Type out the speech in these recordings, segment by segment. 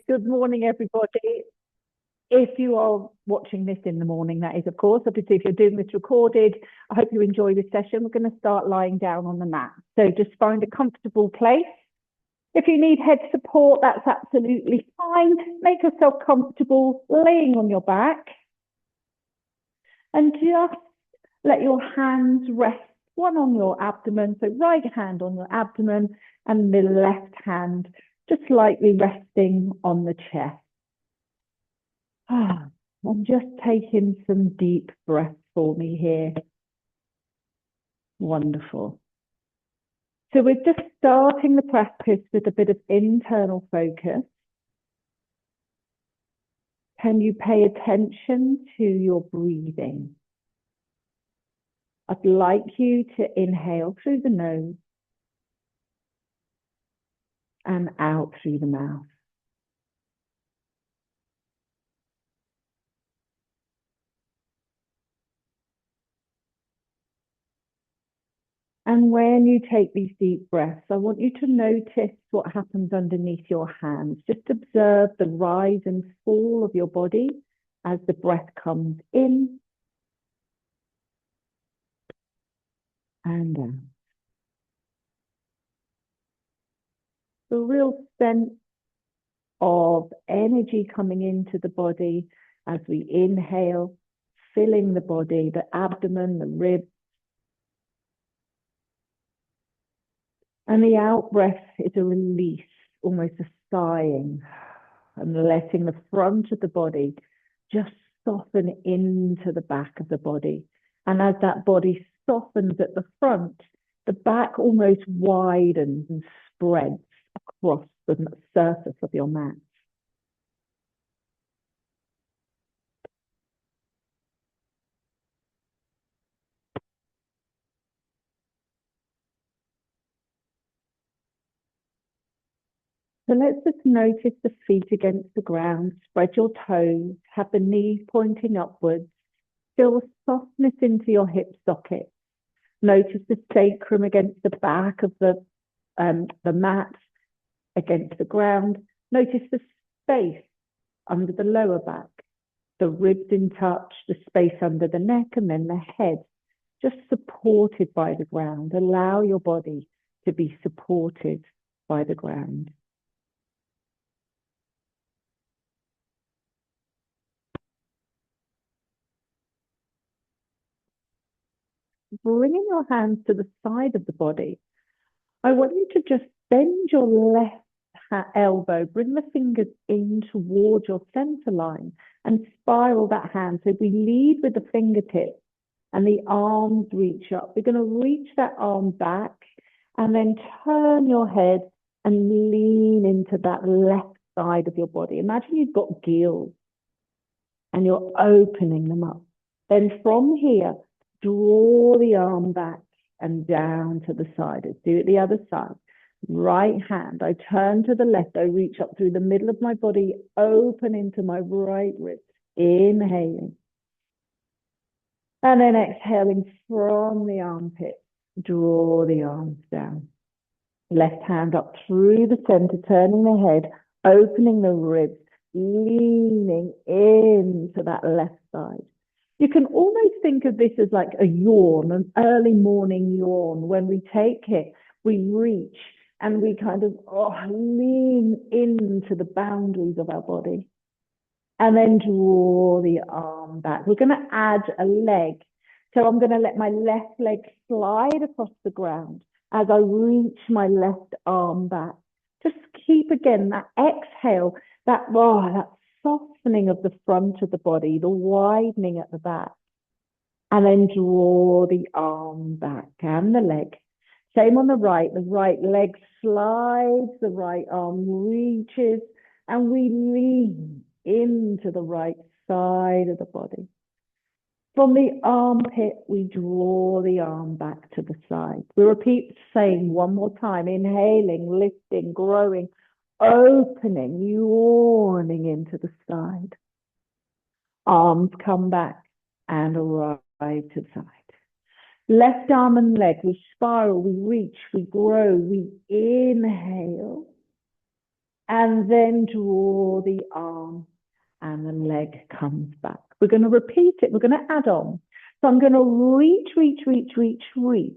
Good morning, everybody. If you are watching this in the morning, that is, of course, obviously, if you're doing this recorded, I hope you enjoy this session. We're going to start lying down on the mat. So just find a comfortable place. If you need head support, that's absolutely fine. Make yourself comfortable laying on your back and just let your hands rest, one on your abdomen. So right hand on your abdomen and the left hand just lightly resting on the chest. And just taking some deep breaths for me here. Wonderful. So we're just starting the practice with a bit of internal focus. Can you pay attention to your breathing? I'd like you to inhale through the nose and out through the mouth. And when you take these deep breaths, I want you to notice what happens underneath your hands. Just observe the rise and fall of your body as the breath comes in and out. The real sense of energy coming into the body as we inhale, filling the body, the abdomen, the ribs. And the out breath is a release, almost a sighing, and letting the front of the body just soften into the back of the body. And as that body softens at the front, the back almost widens and spreads across the surface of your mat. So let's just notice the feet against the ground, spread your toes, have the knees pointing upwards, feel softness into your hip socket. Notice the sacrum against the back of the mat, against the ground. Notice the space under the lower back, the ribs in touch, the space under the neck, and then the head, just supported by the ground. Allow your body to be supported by the ground. Bringing your hands to the side of the body, I want you to just bend your left elbow, bring the fingers in towards your center line and spiral that hand. So we lead with the fingertips and the arms reach up. We're going to reach that arm back and then turn your head and lean into that left side of your body. Imagine you've got gills and you're opening them up. Then from here, draw the arm back and down to the side. Let's do it the other side. Right hand, I turn to the left, I reach up through the middle of my body, open into my right wrist, inhaling. And then exhaling from the armpit, draw the arms down. Left hand up through the center, turning the head, opening the ribs, leaning into that left side. You can almost think of this as like a yawn, an early morning yawn. When we take it, we reach and we kind of lean into the boundaries of our body. And then draw the arm back. We're going to add a leg. So I'm going to let my left leg slide across the ground as I reach my left arm back. Just keep again that exhale, that softening of the front of the body, the widening at the back. And then draw the arm back and the leg. Same on the right leg slides, the right arm reaches, and we lean into the right side of the body. From the armpit, we draw the arm back to the side. We repeat the same one more time, inhaling, lifting, growing, opening, yawning into the side. Arms come back and arrive to the side. Left arm and leg, we spiral, we reach, we grow, we inhale. And then draw the arm and the leg comes back. We're going to repeat it. We're going to add on. So I'm going to reach, reach, reach, reach, reach.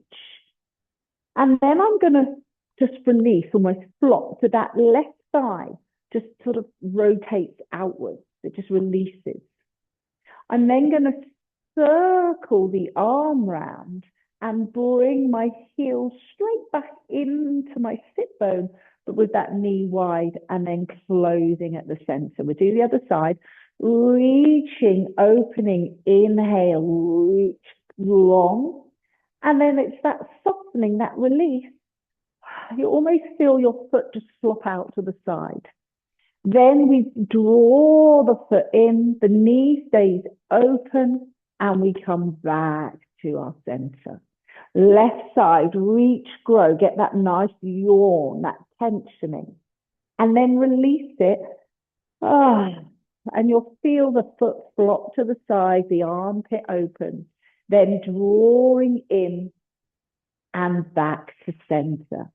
And then I'm going to just release, almost flop to that left thigh, just sort of rotates outwards. It just releases. I'm then going to circle the arm round and bring my heel straight back into my sit bone, but with that knee wide and then closing at the center. We'll do the other side. Reaching, opening, inhale, reach long. And then it's that softening, that release. You almost feel your foot just flop out to the side. Then we draw the foot in, the knee stays open, and we come back to our center. Left side, reach, grow, get that nice yawn, that tensioning. And then release it. And you'll feel the foot flop to the side, the armpit open. Then drawing in and back to center.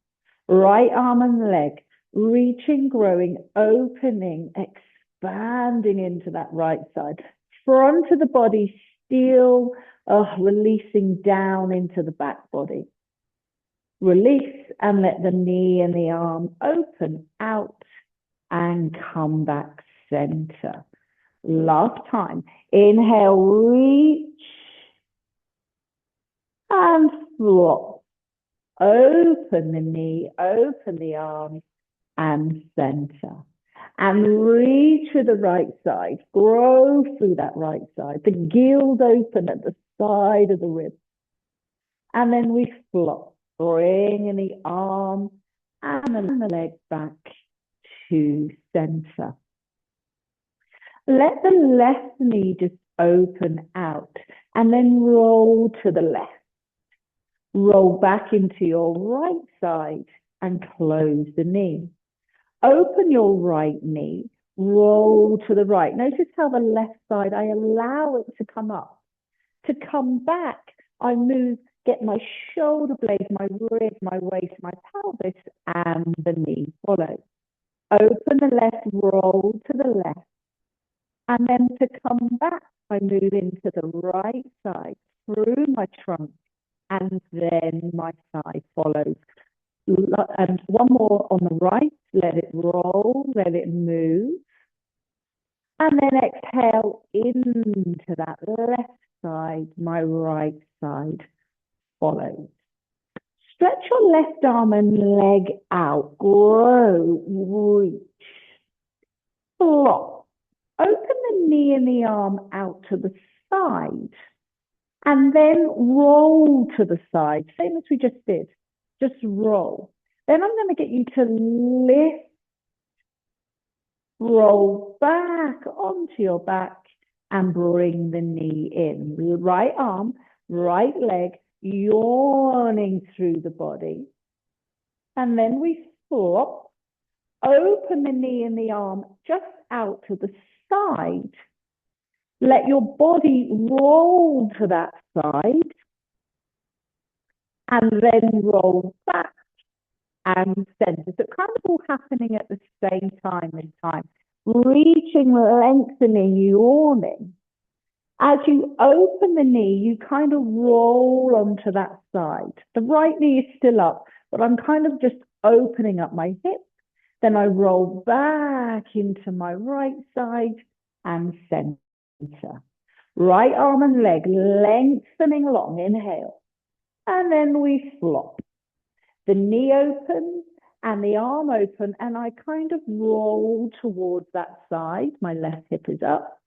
Right arm and leg, reaching, growing, opening, expanding into that right side. Front of the body still releasing down into the back body. Release and let the knee and the arm open out and come back center. Last time. Inhale, reach and flop. Open the knee, open the arm and center. And reach to the right side. Grow through that right side. The gills open at the side of the ribs. And then we flop. Bring the arm and the leg back to center. Let the left knee just open out and then roll to the left. Roll back into your right side and close the knee. Open your right knee, roll to the right. Notice how the left side, I allow it to come up. To come back, I move, get my shoulder blades, my ribs, my waist, my pelvis, and the knee follows. Open the left, roll to the left. And then to come back, I move into the right side, through my trunk, and then my side follows. And one more on the right, let it roll, let it move. And then exhale into that left side, my right side follows. Stretch your left arm and leg out, grow, reach, flop. Open the knee and the arm out to the side. And then roll to the side, same as we just did. Just roll. Then I'm going to get you to lift, roll back onto your back and bring the knee in. Right arm, right leg, yawning through the body. And then we flop, open the knee and the arm just out to the side. Let your body roll to that side. And then roll back and center. So kind of all happening at the same time this time. Reaching, lengthening, yawning. As you open the knee, you kind of roll onto that side. The right knee is still up, but I'm kind of just opening up my hip. Then I roll back into my right side and center. Right arm and leg lengthening long. Inhale. And then we flop. The knee opens and the arm open, and I kind of roll towards that side. My left hip is up.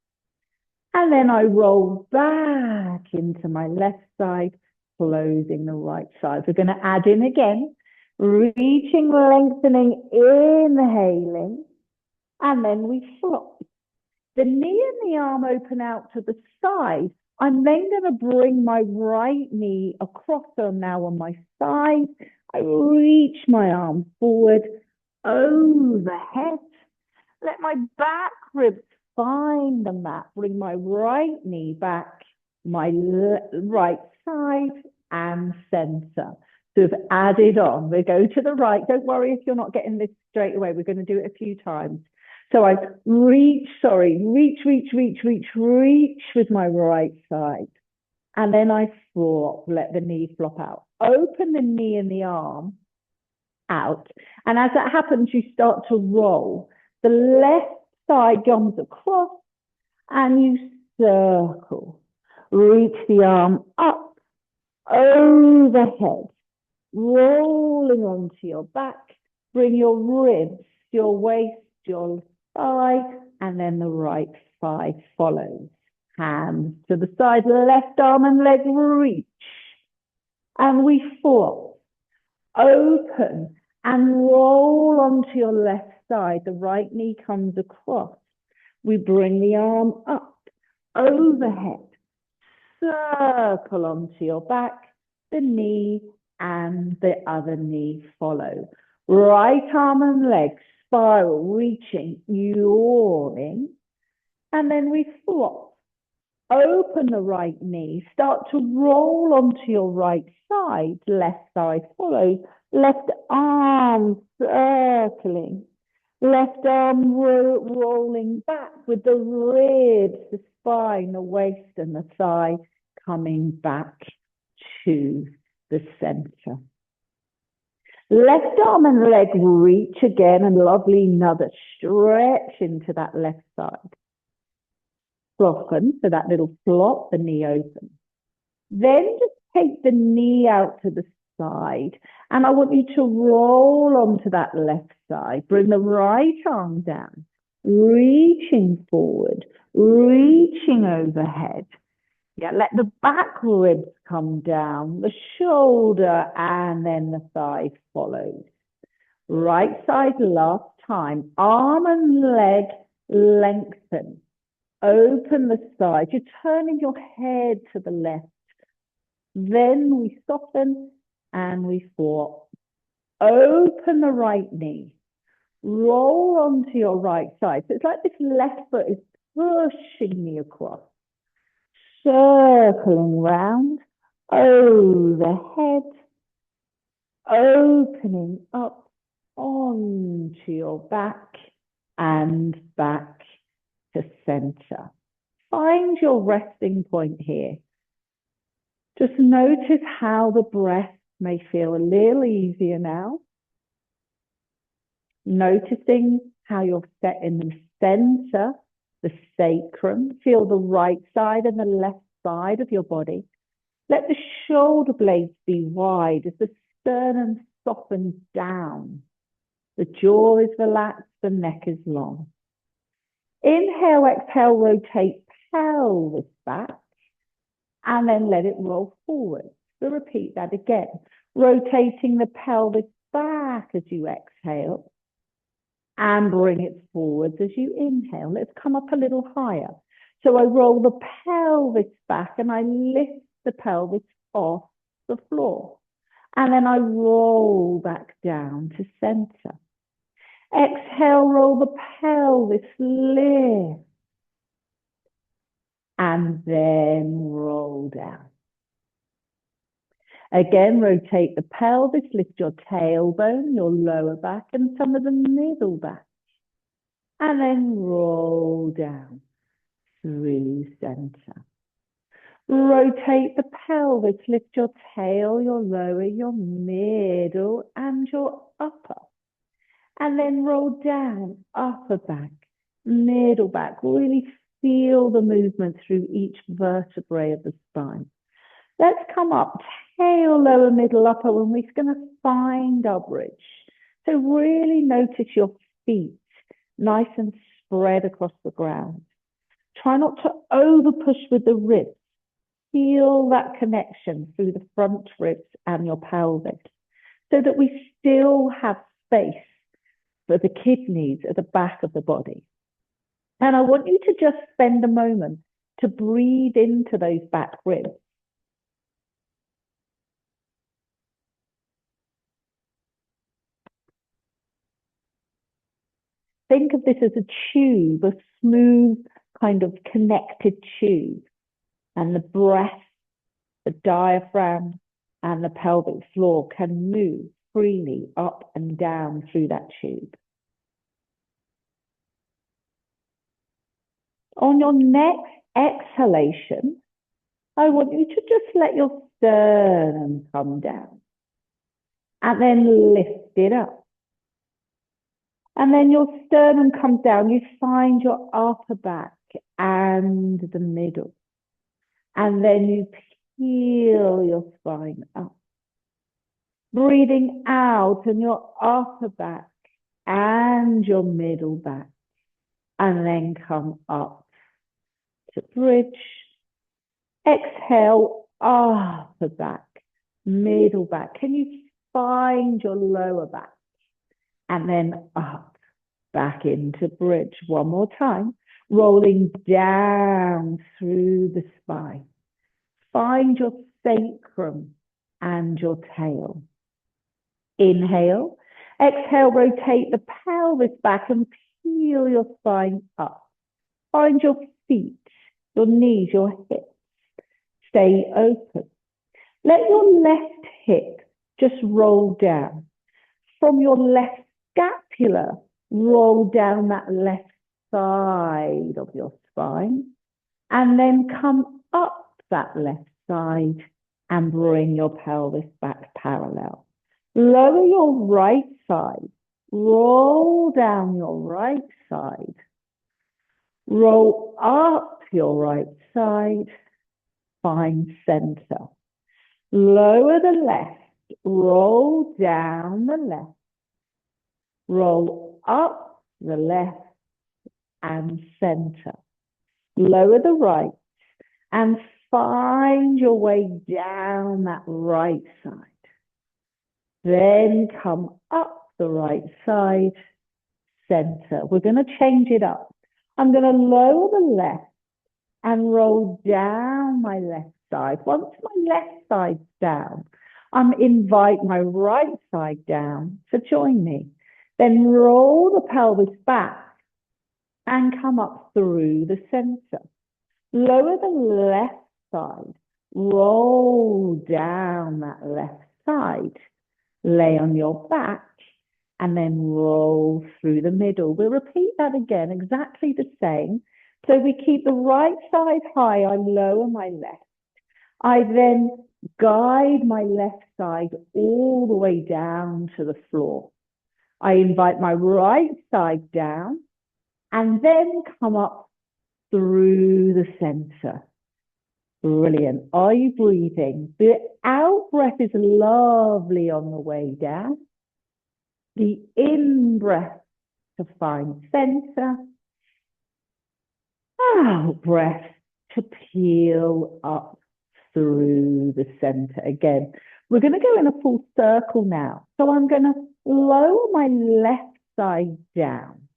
And then I roll back into my left side, closing the right side. We're going to add in again. Reaching, lengthening, inhaling. And then we flop. The knee and the arm open out to the side. I'm then going to bring my right knee across now on my side. I reach my arm forward, overhead. Let my back ribs find the mat. Bring my right knee back, my right side and center. So we've added on. We go to the right. Don't worry if you're not getting this straight away. We're going to do it a few times. So I reach with my right side. And then I flop, let the knee flop out. Open the knee and the arm out. And as that happens, you start to roll. The left side comes across and you circle. Reach the arm up, overhead, rolling onto your back. Bring your ribs, your waist, your thigh, and then the right thigh follows. Hands to the side, left arm and leg reach. And we flop, open, and roll onto your left side. The right knee comes across. We bring the arm up, overhead, circle onto your back, the knee and the other knee follow. Right arm and leg spiral, reaching, yawning, and then we flop. Open the right knee, start to roll onto your right side, left side follows, left arm circling, left arm rolling back with the ribs, the spine, the waist and the thigh coming back to the center. Left arm and leg reach again, and lovely another stretch into that left side. Soften, so that little flop, the knee open. Then just take the knee out to the side, and I want you to roll onto that left side. Bring the right arm down, reaching forward, reaching overhead. Yeah, let the back ribs come down, the shoulder, and then the thigh follows. Right side last time, arm and leg lengthen. Open the side. You're turning your head to the left. Then we soften and we flop. Open the right knee. Roll onto your right side. So it's like this left foot is pushing me across. Circling round, overhead, opening up onto your back and back to center. Find your resting point here. Just notice how the breath may feel a little easier now. Noticing how you're set in the center, the sacrum. Feel the right side and the left side of your body. Let the shoulder blades be wide as the sternum softens down. The jaw is relaxed, the neck is long. Inhale, exhale, rotate pelvis back, and then let it roll forward. So repeat that again. Rotating the pelvis back as you exhale, and bring it forwards as you inhale. Let's come up a little higher. So I roll the pelvis back, and I lift the pelvis off the floor. And then I roll back down to center. Exhale, roll the pelvis, lift, and then roll down. Again, rotate the pelvis, lift your tailbone, your lower back, and some of the middle back. And then roll down through center. Rotate the pelvis, lift your tail, your lower, your middle, and your upper. And then roll down, upper back, middle back. Really feel the movement through each vertebrae of the spine. Let's come up, tail, lower, middle, upper, and we're going to find our bridge. So really notice your feet, nice and spread across the ground. Try not to over push with the ribs. Feel that connection through the front ribs and your pelvis so that we still have space for the kidneys at the back of the body. And I want you to just spend a moment to breathe into those back ribs. Think of this as a tube, a smooth kind of connected tube. And the breath, the diaphragm, and the pelvic floor can move freely up and down through that tube. On your next exhalation, I want you to just let your sternum come down and then lift it up. And then your sternum comes down, you find your upper back and the middle. And then you peel your spine up. Breathing out and your upper back and your middle back. And then come up to bridge. Exhale, upper back, middle back. Can you find your lower back? And then up, back into bridge. One more time. Rolling down through the spine. Find your sacrum and your tail. Inhale. Exhale, rotate the pelvis back and peel your spine up. Find your feet, your knees, your hips. Stay open. Let your left hip just roll down. From your left scapula, roll down that left side of your spine. And then come up that left side and bring your pelvis back parallel. Lower your right side. Roll down your right side. Roll up your right side. Find center. Lower the left. Roll down the left. Roll up the left and center. Lower the right and find your way down that right side. Then come up the right side, center. We're going to change it up. I'm going to lower the left and roll down my left side. Once my left side's down, invite my right side down to join me. Then roll the pelvis back and come up through the center. Lower the left side. Roll down that left side. Lay on your back and then roll through the middle. We'll repeat that again, exactly the same. So we keep the right side high, I lower my left. I then guide my left side all the way down to the floor. I invite my right side down and then come up through the center. Brilliant. Are you breathing? The out breath is lovely on the way down. The in breath to find center. Out breath to peel up through the center. Again, we're going to go in a full circle now. So I'm going to lower my left side down.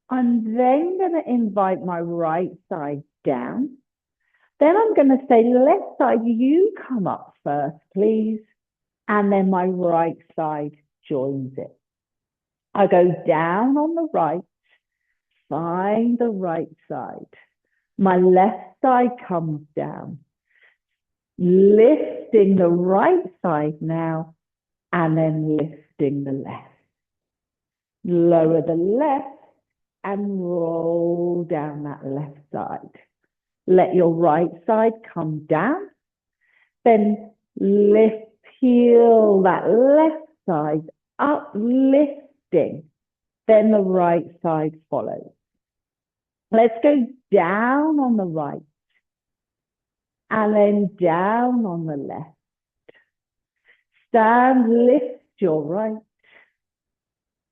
I'm then going to invite my right side down. Then I'm going to say, left side, you come up first, please. And then my right side joins it. I go down on the right, find the right side. My left side comes down, lifting the right side now, and then lifting the left. Lower the left and roll down that left side. Let your right side come down, then lift, peel that left side up, lifting, then the right side follows. Let's go down on the right and then down on the left. Stand, lift your right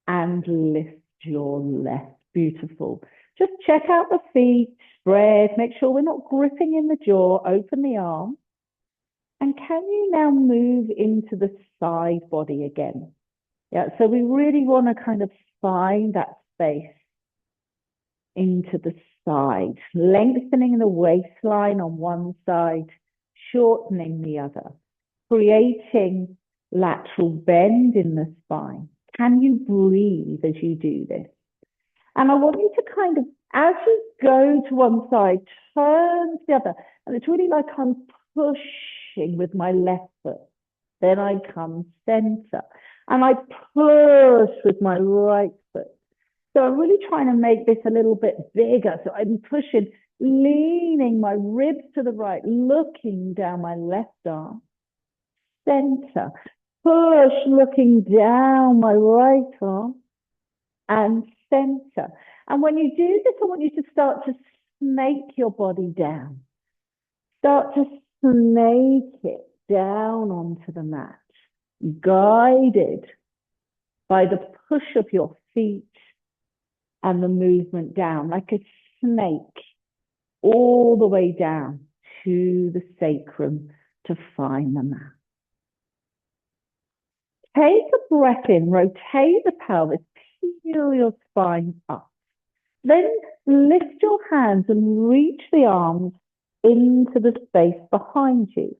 and lift your left. Beautiful. Just check out the feet, spread, make sure we're not gripping in the jaw, open the arm. And can you now move into the side body again? Yeah, so we really want to kind of find that space into the side, lengthening the waistline on one side, shortening the other, creating lateral bend in the spine. Can you breathe as you do this? And I want you to kind of, as you go to one side, turn to the other. And it's really like I'm pushing with my left foot. Then I come center and I push with my right foot. So I'm really trying to make this a little bit bigger. So I'm pushing, leaning my ribs to the right, looking down my left arm. Center, push, looking down my right arm, and center. And when you do this, I want you to start to snake your body down. Start to snake it down onto the mat, guided by the push of your feet and the movement down, like a snake, all the way down to the sacrum to find the mat. Take a breath in, rotate the pelvis, peel your spine up. Then lift your hands and reach the arms into the space behind you.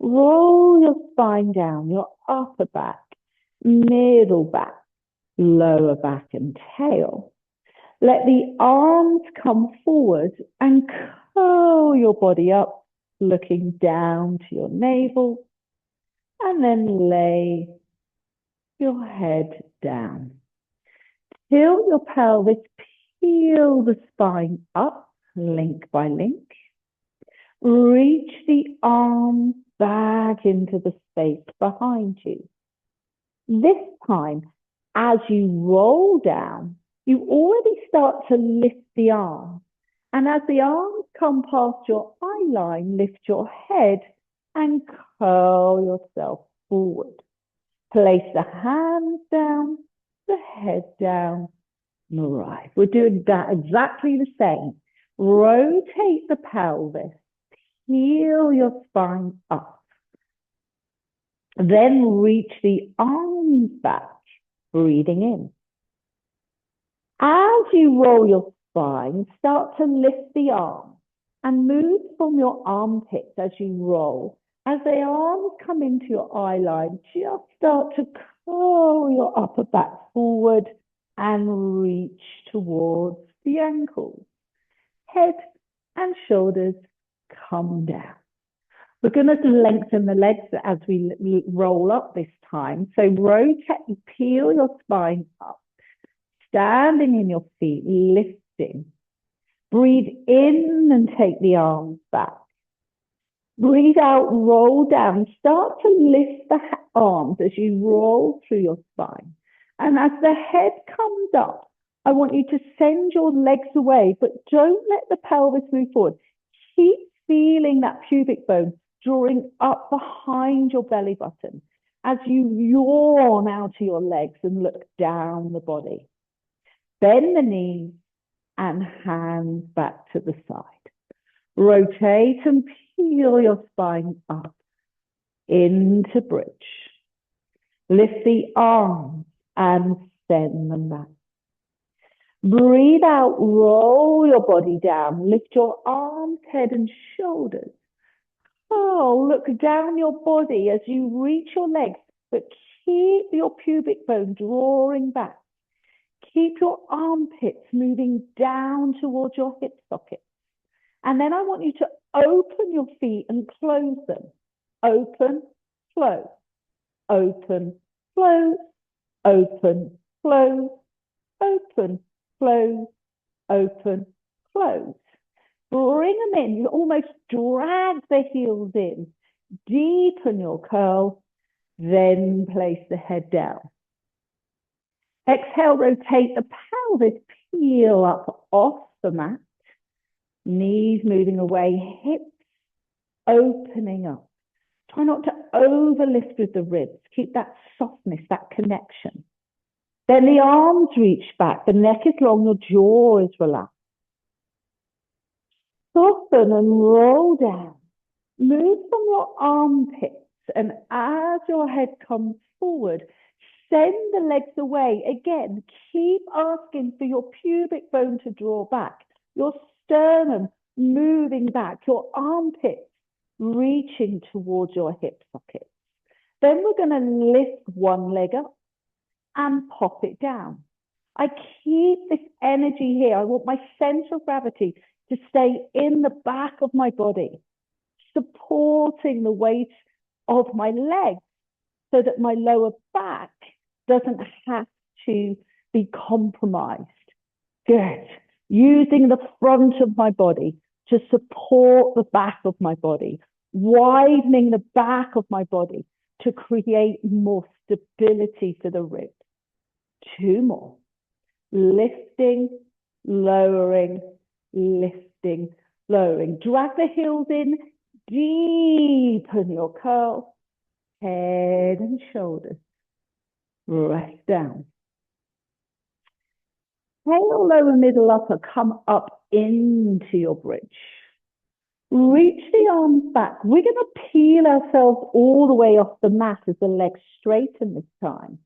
Roll your spine down, your upper back, middle back, lower back and tail. Let the arms come forward and curl your body up, looking down to your navel, and then lay your head down. Tilt your pelvis, peel the spine up, link by link. Reach the arms back into the space behind you. This time, as you roll down, you already start to lift the arms. And as the arms come past your eye line, lift your head and curl yourself forward. Place the hands down, the head down. Right, we're doing that exactly the same. Rotate the pelvis, peel your spine up. Then reach the arms back, breathing in. As you roll your spine, start to lift the arms and move from your armpits as you roll. As the arms come into your eye line, just start to curl your upper back forward and reach towards the ankles. Head and shoulders come down. We're going to lengthen the legs as we roll up this time. So rotate, peel your spine up, standing in your feet, lifting. Breathe in and take the arms back. Breathe out, roll down. Start to lift the arms as you roll through your spine. And as the head comes up, I want you to send your legs away, but don't let the pelvis move forward. Keep feeling that pubic bone drawing up behind your belly button as you yawn out to your legs and look down the body. Bend the knees and hands back to the side. Rotate and peel your spine up into bridge. Lift the arms and send them back. Breathe out, roll your body down. Lift your arms, head and shoulders. Oh, look down your body as you reach your legs, but keep your pubic bone drawing back. Keep your armpits moving down towards your hip sockets. And then I want you to open your feet and close them. Open, close, open, close, open, close, open, close, open, close. Bring them in. You almost drag the heels in. Deepen your curl. Then place the head down. Exhale, rotate the pelvis. Peel up off the mat. Knees moving away. Hips opening up. Try not to overlift with the ribs. Keep that softness, that connection. Then the arms reach back. The neck is long. Your jaw is relaxed. Soften and roll down. Move from your armpits, and as your head comes forward, send the legs away. Again, keep asking for your pubic bone to draw back, your sternum moving back, your armpits reaching towards your hip sockets. Then we're going to lift one leg up and pop it down. I keep this energy here. I want my center of gravity to stay in the back of my body, supporting the weight of my legs so that my lower back doesn't have to be compromised. Good. Using the front of my body to support the back of my body, widening the back of my body to create more stability for the ribs. 2 more. Lifting, lowering, lifting, lowering. Drag the heels in, deepen your curl, head and shoulders. Rest down. Tail, lower, middle, upper, come up into your bridge. Reach the arms back. We're going to peel ourselves all the way off the mat as the legs straighten this time.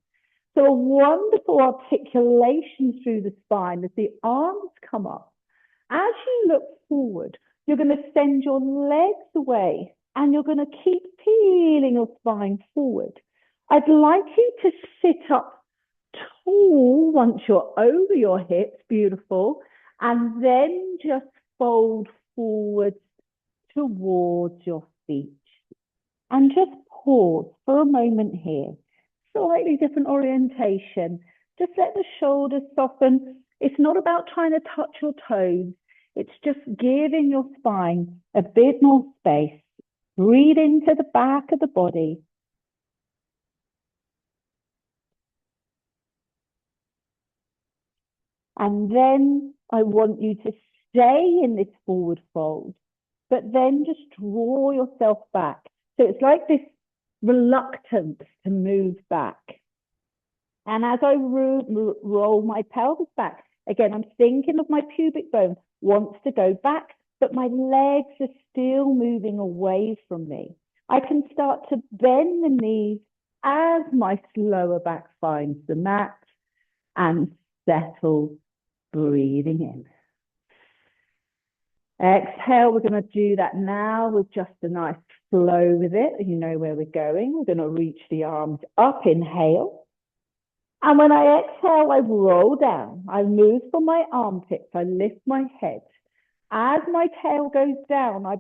So a wonderful articulation through the spine as the arms come up. As you look forward, you're going to send your legs away and you're going to keep peeling your spine forward. I'd like you to sit up tall once you're over your hips, beautiful, and then just fold forward towards your feet. And just pause for a moment here. Slightly different orientation. Just let the shoulders soften. It's not about trying to touch your toes. It's just giving your spine a bit more space. Breathe into the back of the body. And then I want you to stay in this forward fold, but then just draw yourself back. So it's like this reluctance to move back. And as I roll my pelvis back, again, I'm thinking of my pubic bone wants to go back, but my legs are still moving away from me. I can start to bend the knees as my lower back finds the mat and settle, breathing in. Exhale, we're going to do that now with just a nice flow with it. You know where we're going. We're going to reach the arms up, inhale. And when I exhale, I roll down. I move from my armpits. I lift my head. As my tail goes down, I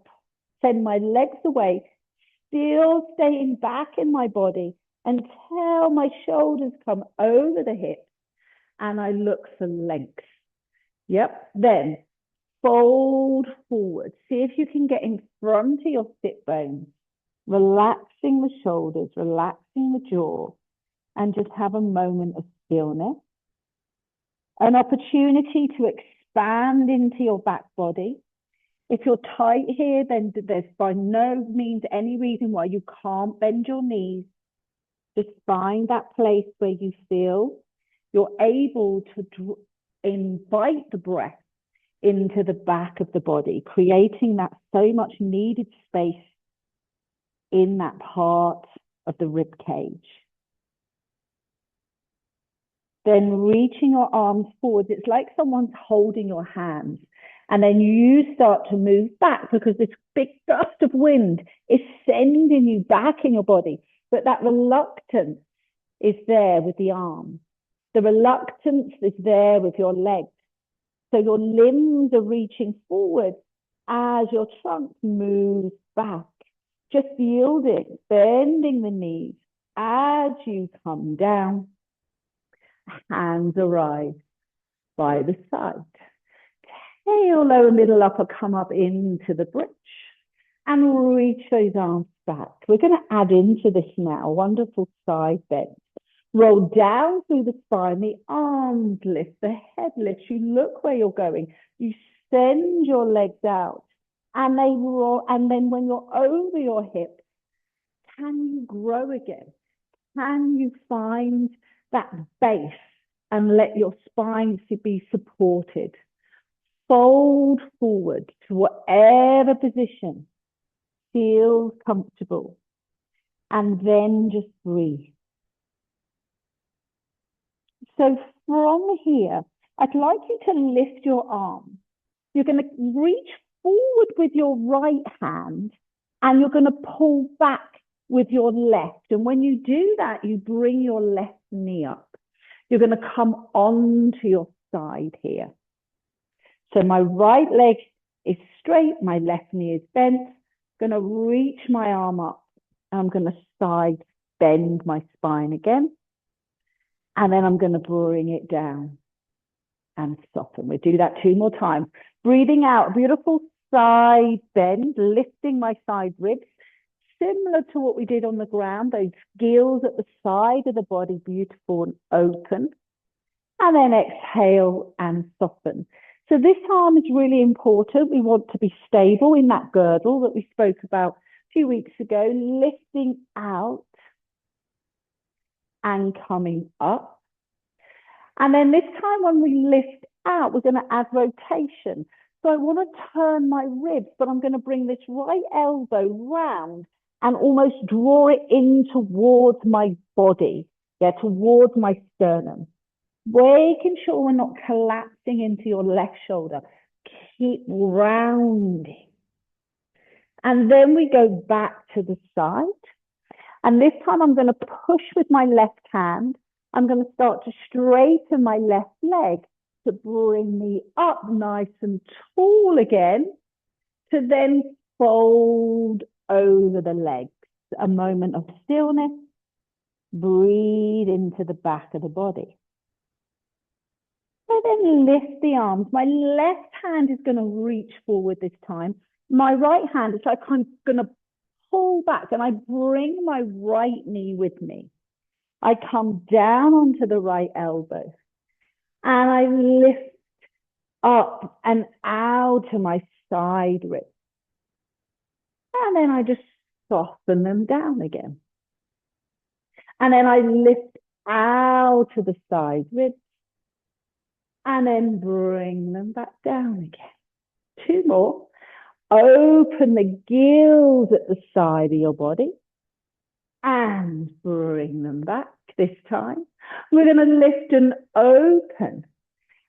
send my legs away, still staying back in my body until my shoulders come over the hips and I look for length. Yep, then fold forward. See if you can get in front of your sit bones, relaxing the shoulders, relaxing the jaw, and just have a moment of stillness. An opportunity to expand into your back body. If you're tight here, then there's by no means any reason why you can't bend your knees. Just find that place where you feel you're able to invite the breath into the back of the body, creating that so much needed space in that part of the rib cage. Then reaching your arms forward, it's like someone's holding your hands. And then you start to move back because this big gust of wind is sending you back in your body. But that reluctance is there with the arms. The reluctance is there with your legs. So your limbs are reaching forward as your trunk moves back. Just yielding, bending the knees as you come down. Hands arise by the side. Tail, lower, middle, upper, come up into the bridge and reach those arms back. We're going to add into this now, wonderful side bend. Roll down through the spine, the arms lift, the head lifts. You look where you're going. You send your legs out and they roll. And then when you're over your hips, can you grow again? Can you find that base and let your spine be supported? Fold forward to whatever position feels comfortable. And then just breathe. So from here, I'd like you to lift your arm. You're going to reach forward with your right hand and you're going to pull back with your left. And when you do that, you bring your left knee up. You're going to come onto your side here. So my right leg is straight, my left knee is bent. I'm going to reach my arm up. And I'm going to side bend my spine again. And then I'm going to bring it down and soften. We do that 2 more times. Breathing out, beautiful side bend, lifting my side ribs, similar to what we did on the ground, those gills at the side of the body, beautiful and open. And then exhale and soften. So this arm is really important. We want to be stable in that girdle that we spoke about a few weeks ago, lifting out and coming up. And then this time when we lift out, we're going to add rotation. So I want to turn my ribs, but I'm going to bring this right elbow round and almost draw it in towards my body, towards my sternum. Making sure we're not collapsing into your left shoulder. Keep rounding. And then we go back to the side. And this time I'm going to push with my left hand. I'm going to start to straighten my left leg to bring me up nice and tall again, to then fold over the legs. A moment of stillness. Breathe into the back of the body. And then lift the arms. My left hand is going to reach forward this time. My right hand is like I'm going to pull back and I bring my right knee with me. I come down onto the right elbow and I lift up and out to my side ribs. And then I just soften them down again. And then I lift out to the side ribs. And then bring them back down again. 2 more. Open the gills at the side of your body. And bring them back this time. We're going to lift and open.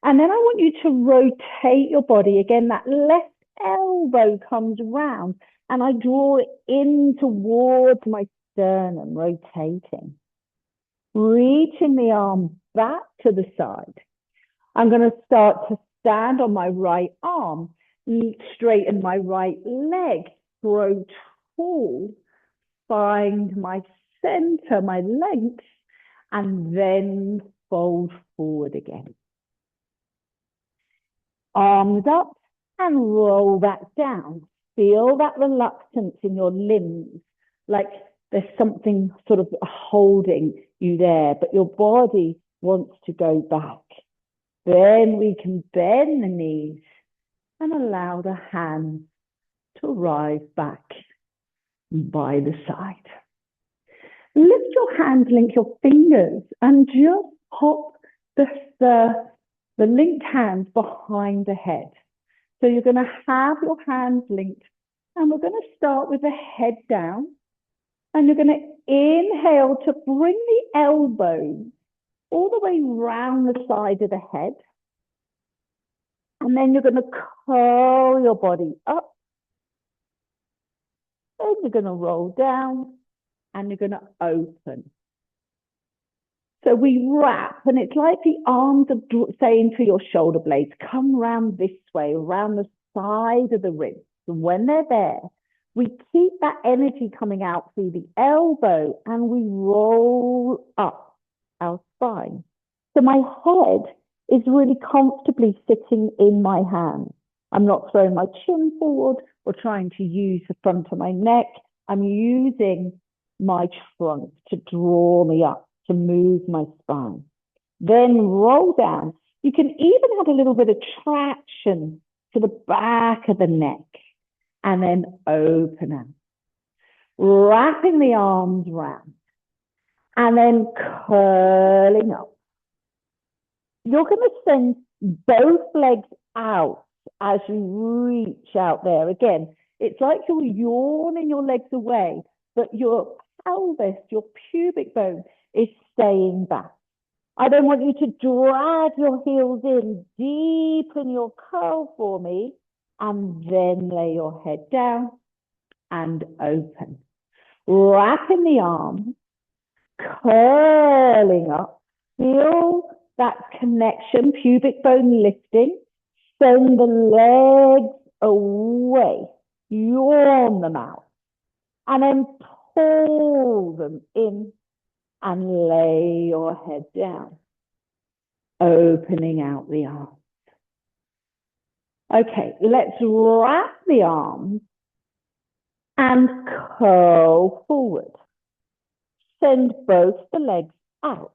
And then I want you to rotate your body. Again, that left elbow comes round. And I draw it in towards my sternum, rotating. Reaching the arm back to the side. I'm going to start to stand on my right arm, straighten my right leg, grow tall, find my center, my length, and then fold forward again. Arms up and roll back down. Feel that reluctance in your limbs, like there's something sort of holding you there, but your body wants to go back. Then we can bend the knees and allow the hands to rise back by the side. Lift your hands, link your fingers, and just pop the linked hands behind the head. So you're going to have your hands linked, and we're going to start with the head down. And you're going to inhale to bring the elbows all the way round the side of the head. And then you're going to curl your body up. Then you're going to roll down and you're going to open. So we wrap, and it's like the arms are saying to your shoulder blades, come round this way, around the side of the ribs. And when they're there, we keep that energy coming out through the elbow and we roll up our spine. So my head is really comfortably sitting in my hands. I'm not throwing my chin forward or trying to use the front of my neck. I'm using my trunk to draw me up, to move my spine. Then roll down. You can even add a little bit of traction to the back of the neck. And then open out. Wrapping the arms round. And then curling up. You're going to send both legs out as you reach out there. Again, it's like you're yawning your legs away, but your pelvis, your pubic bone is staying back. I don't want you to drag your heels in, deepen your curl for me, and then lay your head down and open. Wrapping the arms, curling up, feel that connection, pubic bone lifting, send the legs away, yawn them out, and then pull them in and lay your head down, opening out the arms. Okay, let's wrap the arms and curl forward. Send both the legs out.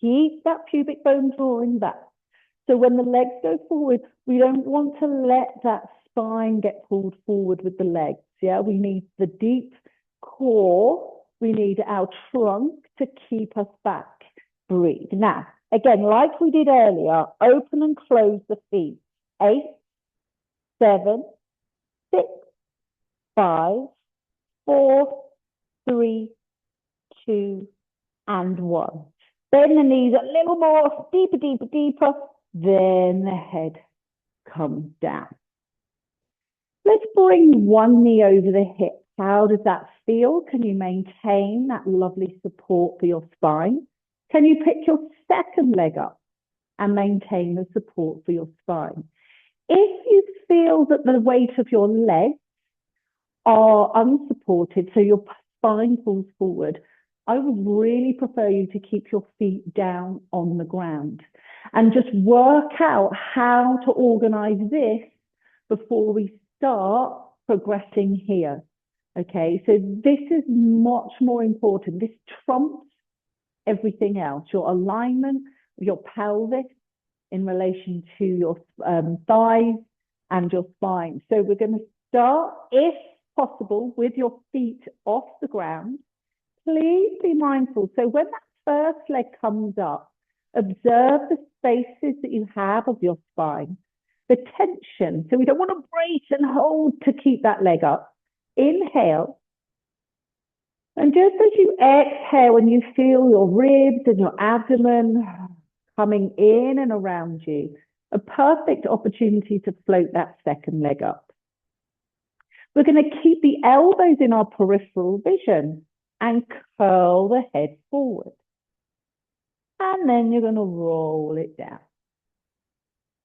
Keep that pubic bone drawing back. So when the legs go forward, we don't want to let that spine get pulled forward with the legs. Yeah, we need the deep core. We need our trunk to keep us back. Breathe. Now, again, like we did earlier, open and close the feet. 8, 7, 6, 5, 4, 3, 2, and 1. Bend the knees a little more, deeper, deeper, deeper. Then the head comes down. Let's bring one knee over the hip. How does that feel? Can you maintain that lovely support for your spine? Can you pick your second leg up and maintain the support for your spine? If you feel that the weight of your legs are unsupported, so your spine falls forward, I would really prefer you to keep your feet down on the ground and just work out how to organize this before we start progressing here. Okay, so this is much more important. This trumps everything else. Your alignment of your pelvis in relation to your thighs and your spine. So we're going to start, if possible, with your feet off the ground. Please be mindful. So when that first leg comes up, observe the spaces that you have of your spine, the tension. So we don't want to brace and hold to keep that leg up. Inhale. And just as you exhale, when you feel your ribs and your abdomen coming in and around you, a perfect opportunity to float that second leg up. We're going to keep the elbows in our peripheral vision and curl the head forward. And then you're going to roll it down.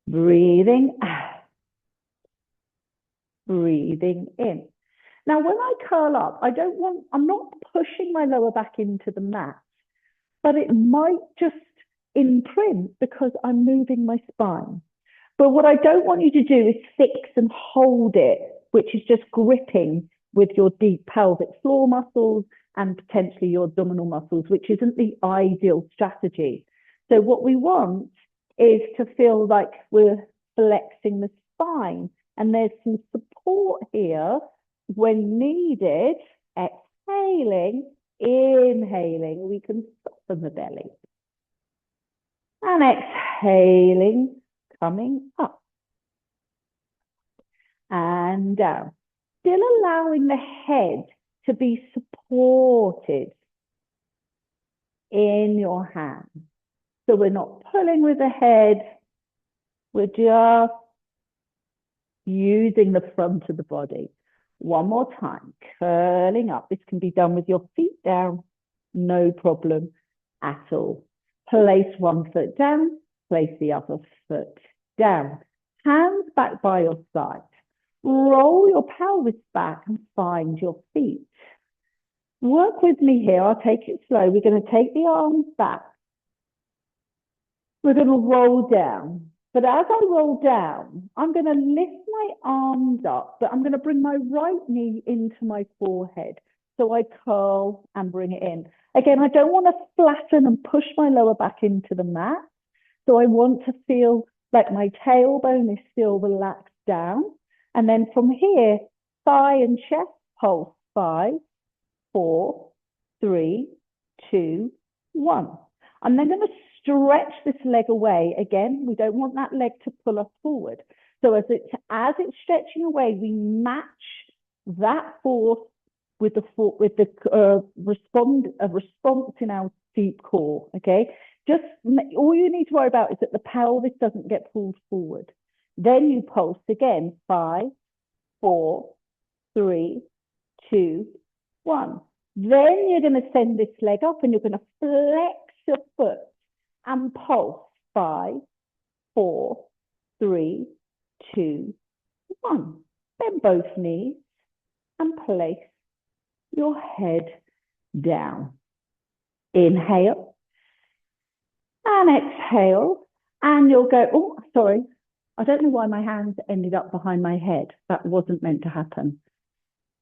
Breathing out. Breathing in. Now, when I curl up, I'm not pushing my lower back into the mat, but it might just imprint because I'm moving my spine. But what I don't want you to do is fix and hold it, which is just gripping with your deep pelvic floor muscles and potentially your abdominal muscles, which isn't the ideal strategy. So what we want is to feel like we're flexing the spine, and there's some support here when needed. Exhaling, inhaling, we can soften the belly. And exhaling, coming up and down. Still allowing the head to be supported in your hands. So we're not pulling with the head, we're just using the front of the body. One more time, curling up. This can be done with your feet down, no problem at all. Place one foot down, place the other foot down. Hands back by your side. Roll your pelvis back and find your feet. Work with me here. I'll take it slow. We're going to take the arms back. We're going to roll down. But as I roll down, I'm going to lift my arms up, but I'm going to bring my right knee into my forehead. So I curl and bring it in. Again, I don't want to flatten and push my lower back into the mat. So I want to feel like my tailbone is still relaxed down. And then from here, thigh and chest pulse. 5, 4, 3, 2, 1. I'm then going to stretch this leg away. Again, we don't want that leg to pull us forward. So as it's stretching away, we match that force with the response in our deep core. Okay, just all you need to worry about is that the pelvis doesn't get pulled forward. Then you pulse again. 5, 4, 3, 2, 1. Then you're going to send this leg up and you're going to flex your foot and pulse. 5, 4, 3, 2, 1. Bend both knees and place your head down. Inhale and exhale. And you'll go, oh, sorry. I don't know why my hands ended up behind my head. That wasn't meant to happen.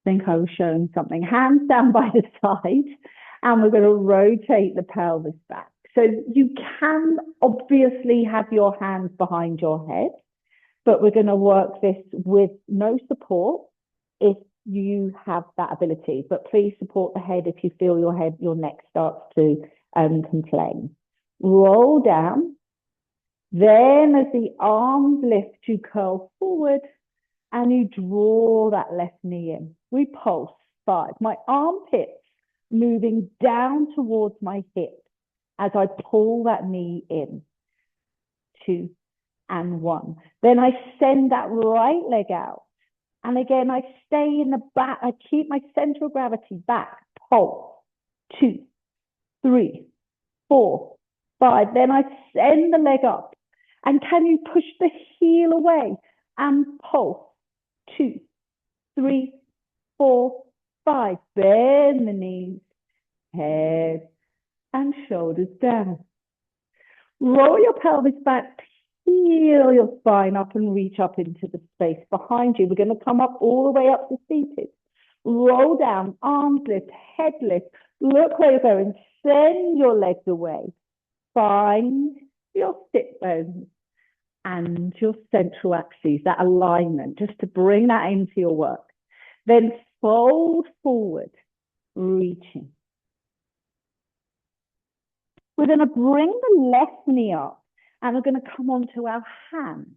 I think I was showing something. Hands down by the side. And we're going to rotate the pelvis back. So you can obviously have your hands behind your head, but we're going to work this with no support if you have that ability. But please support the head if you feel your neck starts to complain. Roll down. Then as the arms lift, you curl forward and you draw that left knee in. We pulse 5. My armpits moving down towards my hip as I pull that knee in. 2 and 1. Then I send that right leg out. And again, I stay in the back. I keep my center of gravity back. Pulse. 2, 3, 4, 5. Then I send the leg up. And can you push the heel away and pulse? 2, 3, 4, 5. Bend the knees, head and shoulders down. Roll your pelvis back, peel your spine up and reach up into the space behind you. We're going to come up all the way up to seated. Roll down, arms lift, head lift. Look where you're going. Send your legs away. Find your sit bones and your central axes, that alignment, just to bring that into your work. Then fold forward, reaching. We're going to bring the left knee up and we're going to come onto our hands.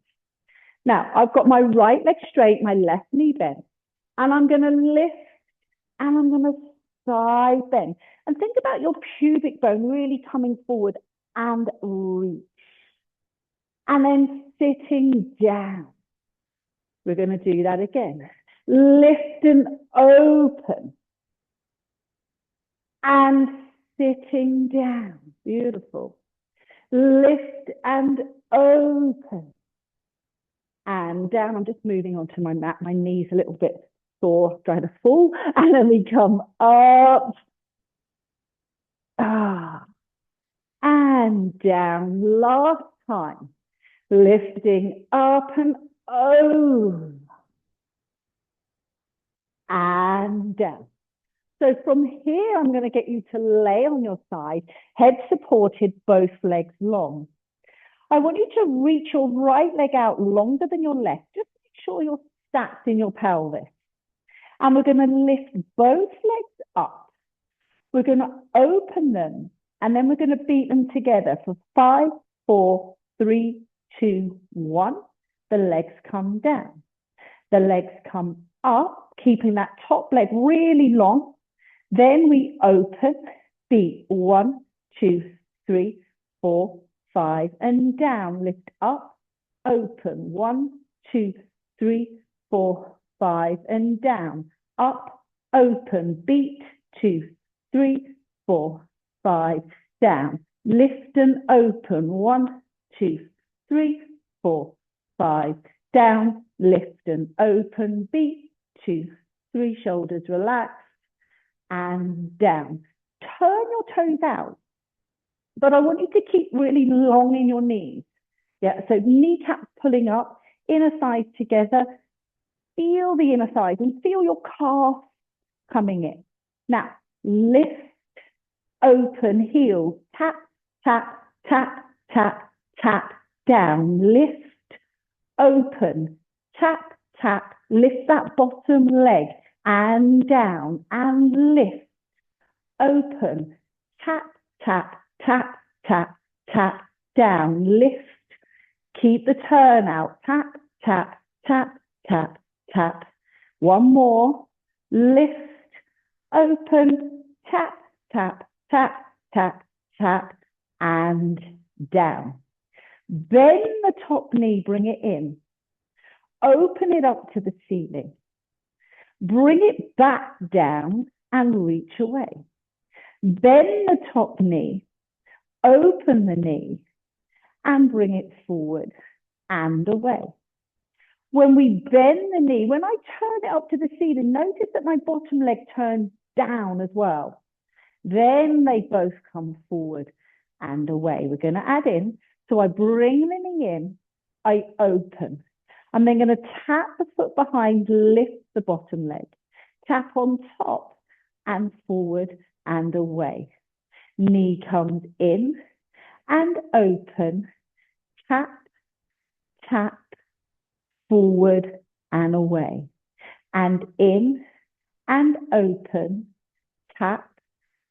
Now, I've got my right leg straight, my left knee bent, and I'm going to lift and I'm going to side bend. And think about your pubic bone really coming forward and reach. And then sitting down. We're going to do that again. Lift and open. And sitting down. Beautiful. Lift and open. And down. I'm just moving onto my mat. My knee's a little bit sore, trying to fall. And then we come up. And down. Last time. Lifting up and over. And down. So from here, I'm going to get you to lay on your side, head supported, both legs long. I want you to reach your right leg out longer than your left. Just make sure you're stacked in your pelvis. And we're going to lift both legs up. We're going to open them. And then we're going to beat them together for 5, 4, 3, 2, 1. The legs come down. The legs come up, keeping that top leg really long. Then we open, beat 1, 2, 3, 4, 5, and down. Lift up, open 1, 2, 3, 4, 5, and down. Up, open, beat 2, 3, 4, 5, down. Lift and open 1, 2, 3, 4, 5, down. Lift and open, beat 2, 3, shoulders relaxed. And down. Turn your toes out. But I want you to keep really long in your knees. Yeah, so kneecaps pulling up, inner thighs together. Feel the inner thighs and feel your calf coming in. Now, lift, open, heels, tap, tap, tap, tap, tap, down. Lift, open, tap, tap, lift that bottom leg. And down and lift, open, tap, tap, tap, tap, tap, down, lift, keep the turn out, tap, tap, tap, tap, tap. One more, lift, open, tap, tap, tap, tap, tap, and down. Bend the top knee, bring it in, open it up to the ceiling. Bring it back down and reach away. Bend the top knee, open the knee, and bring it forward and away. When we bend the knee, when I turn it up to the ceiling, notice that my bottom leg turns down as well. Then they both come forward and away. We're going to add in. So I bring the knee in, I open. I'm then going to tap the foot behind, lift the bottom leg. Tap on top and forward and away. Knee comes in and open. Tap, tap, forward and away. And in and open. Tap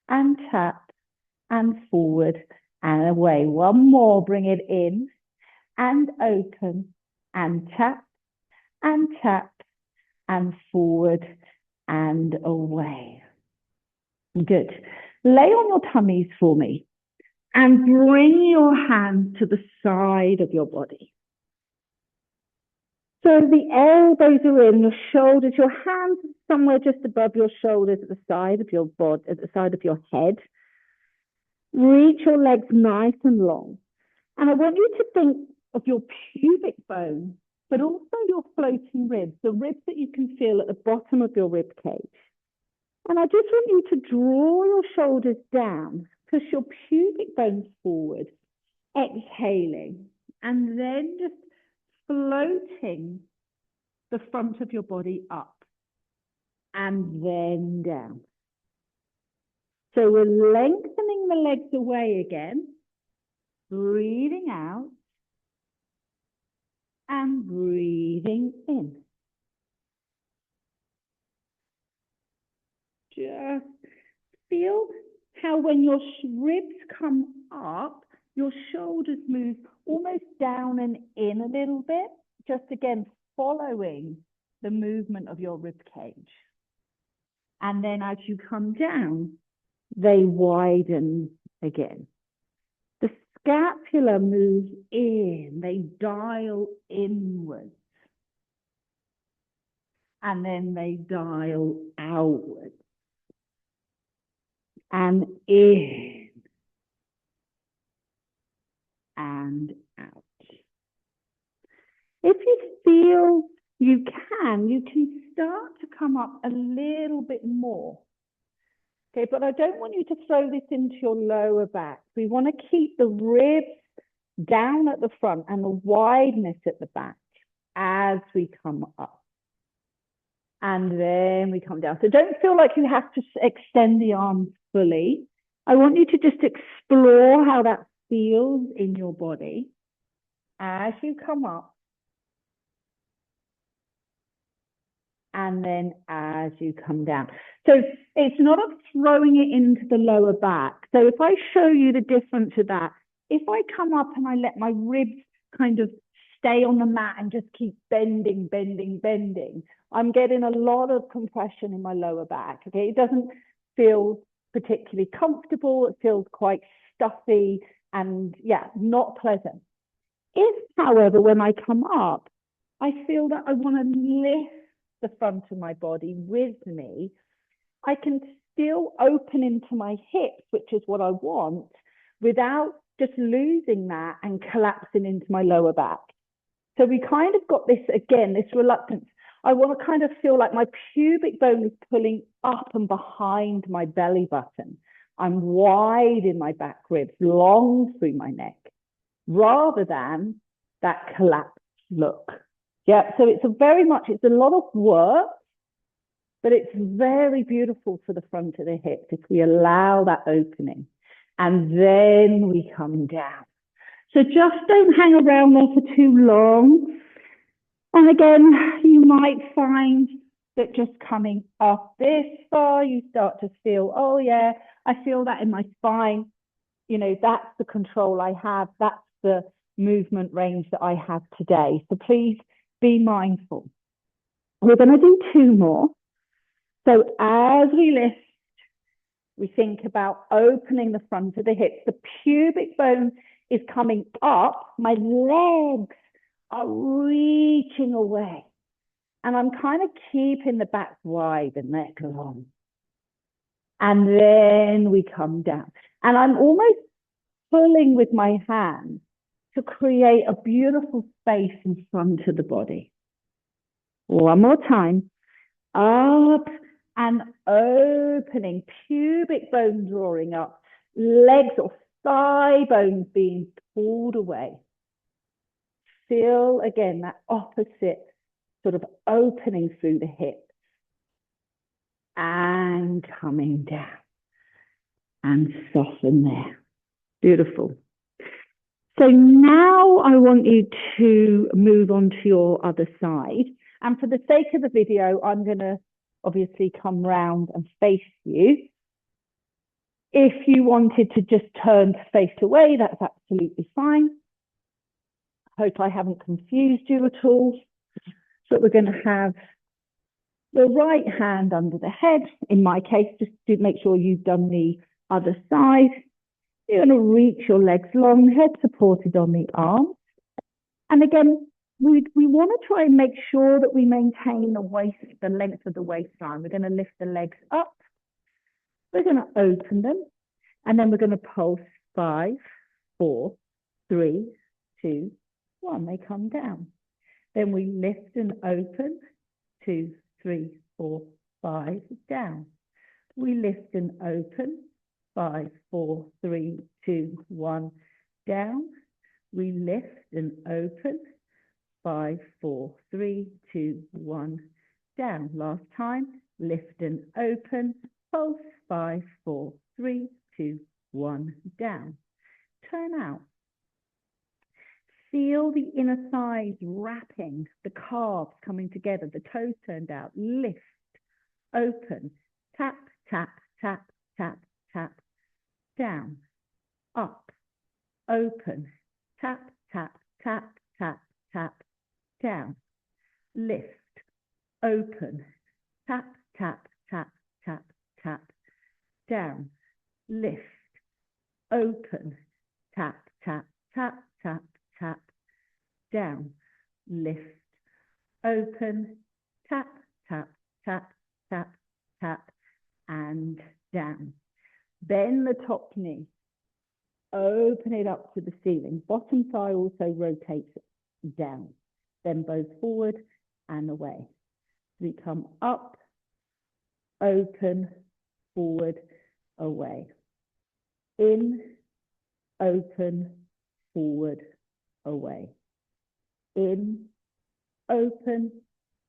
and tap and forward and away. One more, bring it in and open and tap and forward and away. Good. Lay on your tummies for me and bring your hands to the side of your body. So the elbows are in, your shoulders, your hands somewhere just above your shoulders at the side of your body, at the side of your head. Reach your legs nice and long. And I want you to think of your pubic bone, but also your floating ribs, the ribs that you can feel at the bottom of your rib cage. And I just want you to draw your shoulders down, push your pubic bones forward, exhaling, and then just floating the front of your body up and then down. So we're lengthening the legs away again, breathing out and breathing in. Just feel how when your ribs come up, your shoulders move almost down and in a little bit, just again following the movement of your rib cage. And then as you come down, they widen again. The scapula moves in, they dial inwards. And then they dial outwards. And in. And out. If you feel you can start to come up a little bit more. Okay, but I don't want you to throw this into your lower back. We want to keep the ribs down at the front and the wideness at the back as we come up. And then we come down. So don't feel like you have to extend the arms fully. I want you to just explore how that feels in your body as you come up. And then as you come down. So it's not of throwing it into the lower back. So if I show you the difference of that, if I come up and I let my ribs kind of stay on the mat and just keep bending, bending, bending, I'm getting a lot of compression in my lower back. Okay, it doesn't feel particularly comfortable. It feels quite stuffy and yeah, not pleasant. If, however, when I come up, I feel that I want to lift the front of my body with me, I can still open into my hips, which is what I want, without just losing that and collapsing into my lower back. So we kind of got this, again, this reluctance. I want to kind of feel like my pubic bone is pulling up and behind my belly button. I'm wide in my back ribs, long through my neck, rather than that collapsed look. Yeah, so it's a lot of work, but it's very beautiful for the front of the hips if we allow that opening. And then we come down. So just don't hang around there for too long. And again, you might find that just coming up this far, you start to feel, oh yeah, I feel that in my spine. You know, that's the control I have. That's the movement range that I have today. So please be mindful. We're going to do two more. So as we lift, we think about opening the front of the hips. The pubic bone is coming up. My legs are reaching away. And I'm kind of keeping the back wide and neck long. And then we come down. And I'm almost pulling with my hands to create a beautiful space in front of the body. One more time. Up and opening, pubic bone drawing up, legs or thigh bones being pulled away. Feel again that opposite sort of opening through the hips and coming down and soften there. Beautiful. So now I want you to move on to your other side. And for the sake of the video, I'm going to obviously come round and face you. If you wanted to just turn to face away, that's absolutely fine. Hope I haven't confused you at all. But we're going to have the right hand under the head. In my case, just to make sure you've done the other side. You're going to reach your legs long, head supported on the arms. And again, we want to try and make sure that we maintain the length of the waistline. We're going to lift the legs up. We're going to open them. And then we're going to pulse 5, 4, 3, 2, 1. They come down. Then we lift and open. 2, 3, 4, 5, down. We lift and open. 5, 4, 3, 2, 1, down. We lift and open. 5, 4, 3, 2, 1, down. Last time, lift and open. Pulse 5, 4, 3, 2, 1, down. Turn out. Feel the inner thighs wrapping, the calves coming together, the toes turned out. Lift, open, tap, tap, tap, tap, tap, down, up, open, tap, tap, tap, tap, tap, down, lift, open, tap, tap, tap, tap, tap, down, lift, open, tap, tap, tap, tap, tap, down, lift, open, tap, tap, tap, tap, tap, and down. Bend the top knee, open it up to the ceiling. Bottom thigh also rotates down. Then both forward and away. We come up, open, forward, away. In, open, forward, away. In, open,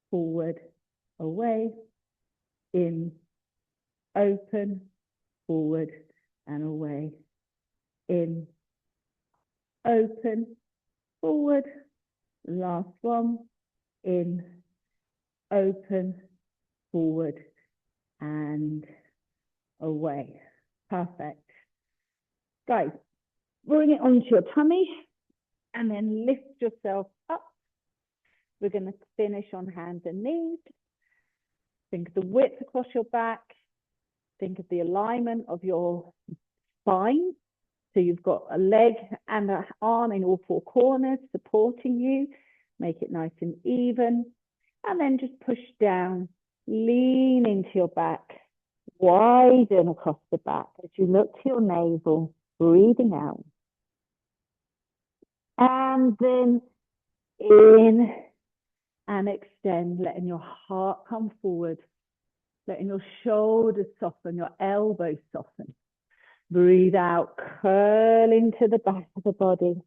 forward, away. In, open, forward and away. In, open, forward. Last one. In, open, forward and away. Perfect. Guys, bring it onto your tummy and then lift yourself up. We're going to finish on hands and knees. Think of the width across your back. Think of the alignment of your spine. So you've got a leg and an arm in all 4 corners supporting you. Make it nice and even. And then just push down, lean into your back, widen across the back as you look to your navel, breathing out. And then in and extend, letting your heart come forward, letting your shoulders soften, your elbows soften. Breathe out, curl into the back of the body.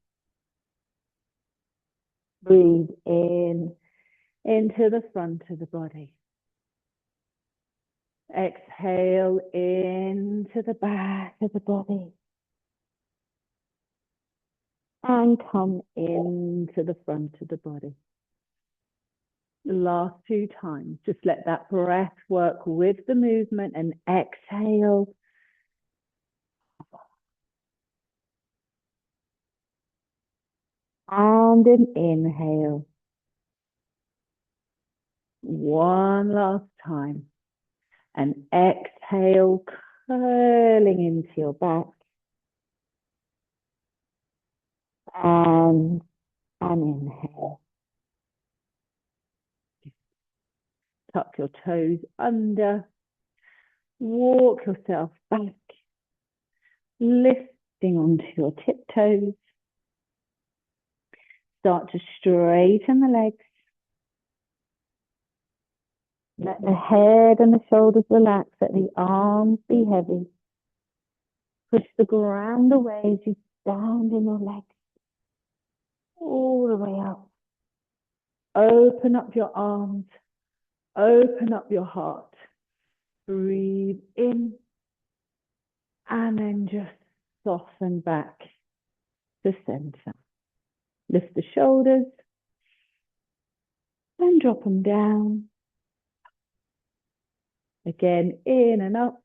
Breathe in, into the front of the body. Exhale into the back of the body. And come into the front of the body. The last 2 times, just let that breath work with the movement and exhale. And an inhale. One last time. And exhale, curling into your back. And an inhale. Tuck your toes under. Walk yourself back. Lifting onto your tiptoes. Start to straighten the legs. Let the head and the shoulders relax. Let the arms be heavy. Push the ground away as you stand in your legs. All the way up. Open up your arms. Open up your heart. Breathe in. And then just soften back to center. Lift the shoulders. And drop them down. Again, in and up.